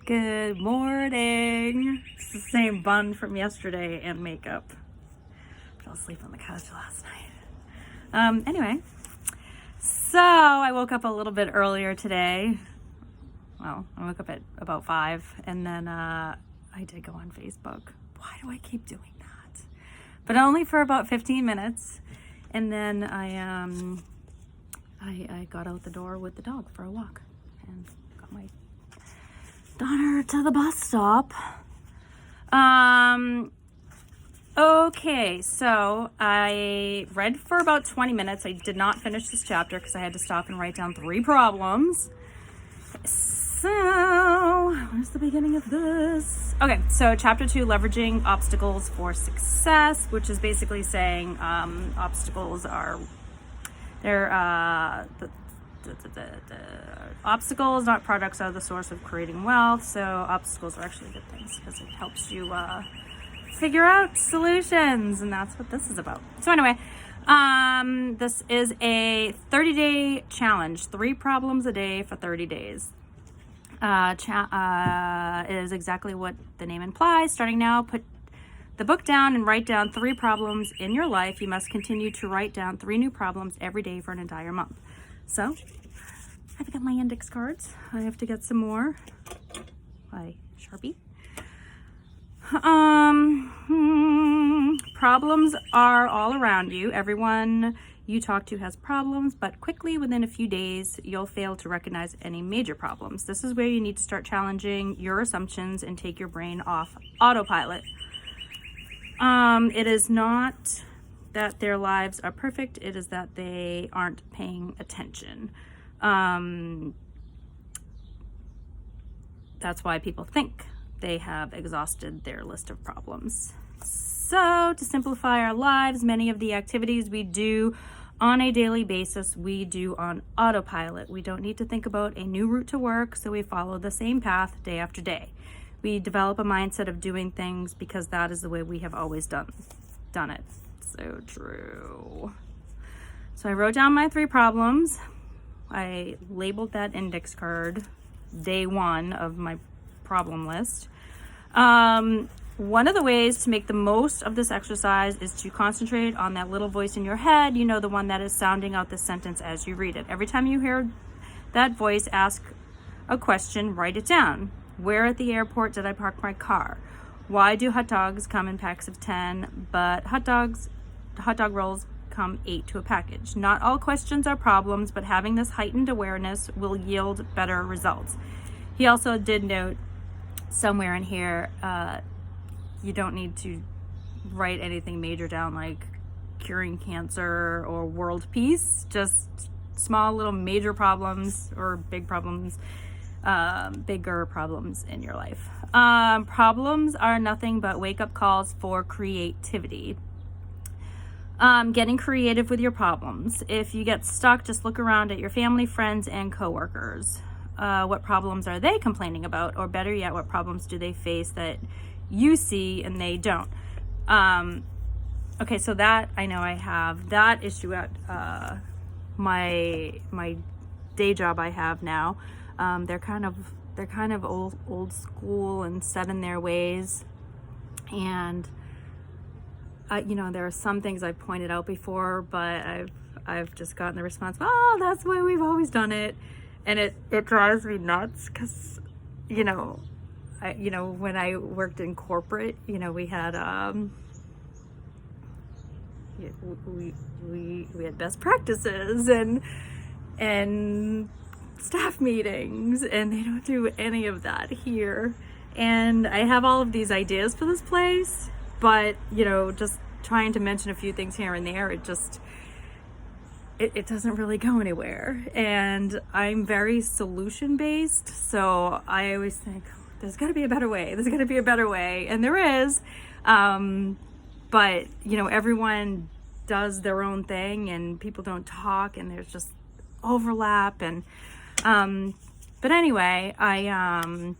Good morning. It's the same bun from yesterday and makeup. Fell asleep on the couch last night. Anyway, so I woke up a little bit earlier today. Well, I woke up at about 5 and then I did go on Facebook. Why do I keep doing that? But only for about 15 minutes. And then I got out the door with the dog for a walk and got my daughter to the bus stop. Okay, so I read for about 20 minutes. I did not finish this chapter because I had to stop and write down 3 problems. So, where's the beginning of this? Okay, so chapter 2, leveraging obstacles for success, which is basically saying obstacles are, the obstacles, not products, are the source of creating wealth. So obstacles are actually good things because it helps you figure out solutions, and that's what this is about. So anyway, this is a 30-day challenge, 3 problems a day for 30 days. Is exactly what the name implies. Starting now, put the book down and write down 3 problems in your life. You must continue to write down 3 new problems every day for an entire month. So I've got my index cards. I have to get some more by Sharpie. Problems are all around you. Everyone you talk to has problems, but quickly within a few days, you'll fail to recognize any major problems. This is where you need to start challenging your assumptions and take your brain off autopilot. It is not that their lives are perfect. It is that they aren't paying attention. That's why people think they have exhausted their list of problems. So to simplify our lives, many of the activities we do on a daily basis, we do on autopilot. We don't need to think about a new route to work, so we follow the same path day after day. We develop a mindset of doing things because that is the way we have always done it. So true. So I wrote down my 3 problems. I labeled that index card day 1 of my problem list. One of the ways to make the most of this exercise is to concentrate on that little voice in your head, you know, the one that is sounding out the sentence as you read it. Every time you hear that voice ask a question, write it down. Where at the airport did I park my car? Why do hot dogs come in packs of 10, but hot dog rolls come 8 to a package? Not all questions are problems, but having this heightened awareness will yield better results. He also did note somewhere in here, you don't need to write anything major down like curing cancer or world peace, just small little major problems or big problems, bigger problems in your life. Problems are nothing but wake-up calls for creativity. Getting creative with your problems. If you get stuck, just look around at your family, friends, and coworkers. What problems are they complaining about? Or better yet, what problems do they face that you see and they don't? Okay, so that I know I have that issue at my day job I have now. They're kind of old school and set in their ways, and there are some things I've pointed out before, but I've just gotten the response, oh, that's the way we've always done it. And it drives me nuts because, when I worked in corporate, we had, we had best practices and staff meetings, and they don't do any of that here. And I have all of these ideas for this place, but just trying to mention a few things here and there, it doesn't really go anywhere. And I'm very solution based, so I always think there's got to be a better way, and there is, but everyone does their own thing and people don't talk and there's just overlap. And but anyway, I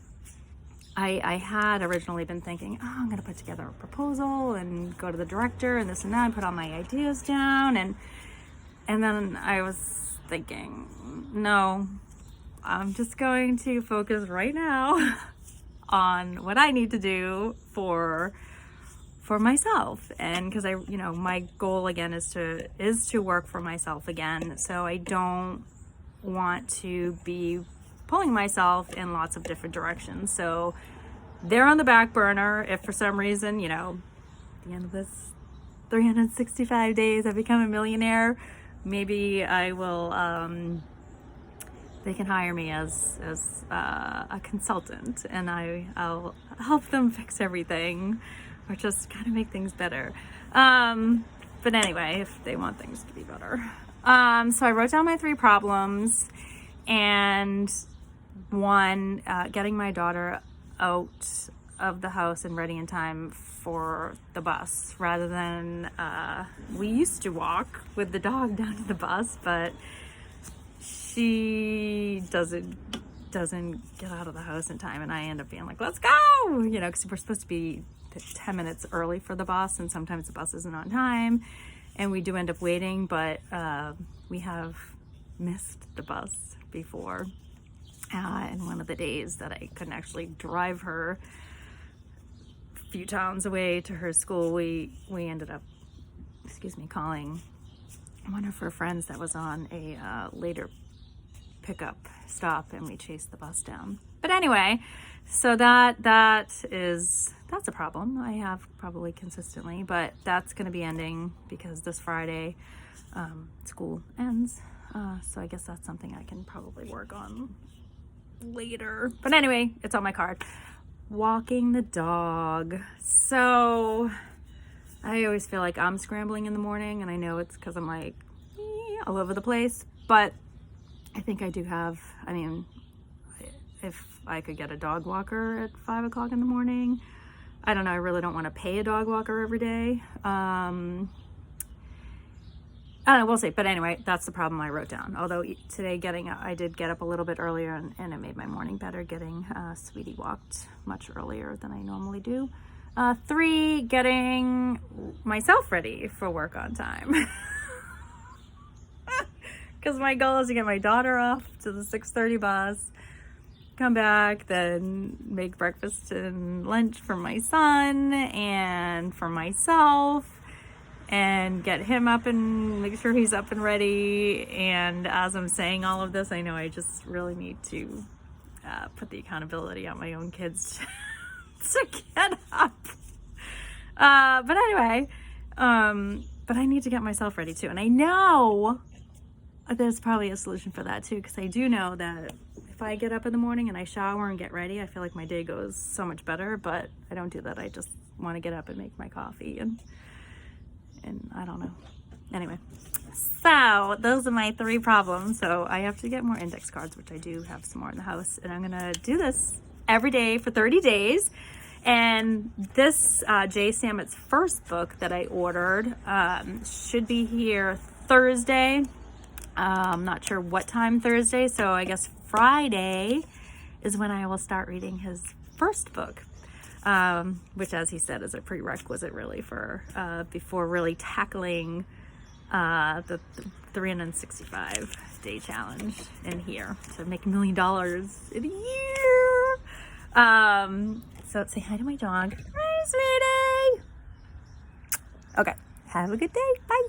had originally been thinking, oh, I'm gonna put together a proposal and go to the director and this and that and put all my ideas down, and then I was thinking, no, I'm just going to focus right now on what I need to do for myself. And because my goal again is to work for myself again. So I don't want to be pulling myself in lots of different directions. So they're on the back burner. If for some reason, at the end of this 365 days I become a millionaire, maybe I will, they can hire me as a consultant, and I'll help them fix everything or just kind of make things better. But anyway, if they want things to be better. So I wrote down my 3 problems, and one, getting my daughter out of the house and ready in time for the bus, rather than we used to walk with the dog down to the bus, but she doesn't get out of the house in time, and I end up being like, let's go, because we're supposed to be 10 minutes early for the bus, and sometimes the bus isn't on time, and we do end up waiting. But we have missed the bus before, and one of the days that I couldn't actually drive her a few towns away to her school, we ended up calling one of her friends that was on a later pickup stop, and we chased the bus down. But anyway, so that's a problem I have probably consistently, but that's going to be ending because this Friday school ends. So I guess that's something I can probably work on later. But anyway, it's on my card. Walking the dog. So I always feel like I'm scrambling in the morning, and I know it's because I'm like all over the place, but I think I do have, if I could get a dog walker at 5 o'clock in the morning, I don't know, I really don't want to pay a dog walker every day. I don't know, we'll see. But anyway, that's the problem I wrote down. Although today I did get up a little bit earlier, and it made my morning better, getting Sweetie walked much earlier than I normally do. 3, getting myself ready for work on time. Because my goal is to get my daughter off to the 6:30 bus, come back, then make breakfast and lunch for my son and for myself, and get him up and make sure he's up and ready. And as I'm saying all of this, I know I just really need to put the accountability on my own kids to get up. But anyway, but I need to get myself ready too. And I know there's probably a solution for that too, because I do know that if I get up in the morning and I shower and get ready, I feel like my day goes so much better. But I don't do that. I just want to get up and make my coffee, and I don't know. Anyway, so those are my 3 problems. So I have to get more index cards, which I do have some more in the house, and I'm gonna do this every day for 30 days. And this Jay Samet's first book that I ordered should be here Thursday. I'm not sure what time Thursday, so I guess Friday is when I will start reading his first book, which, as he said, is a prerequisite really for before really tackling the 365-day challenge in here to make $1 million in a year. So say hi to my dog. Hi, sweetie. Okay, have a good day. Bye.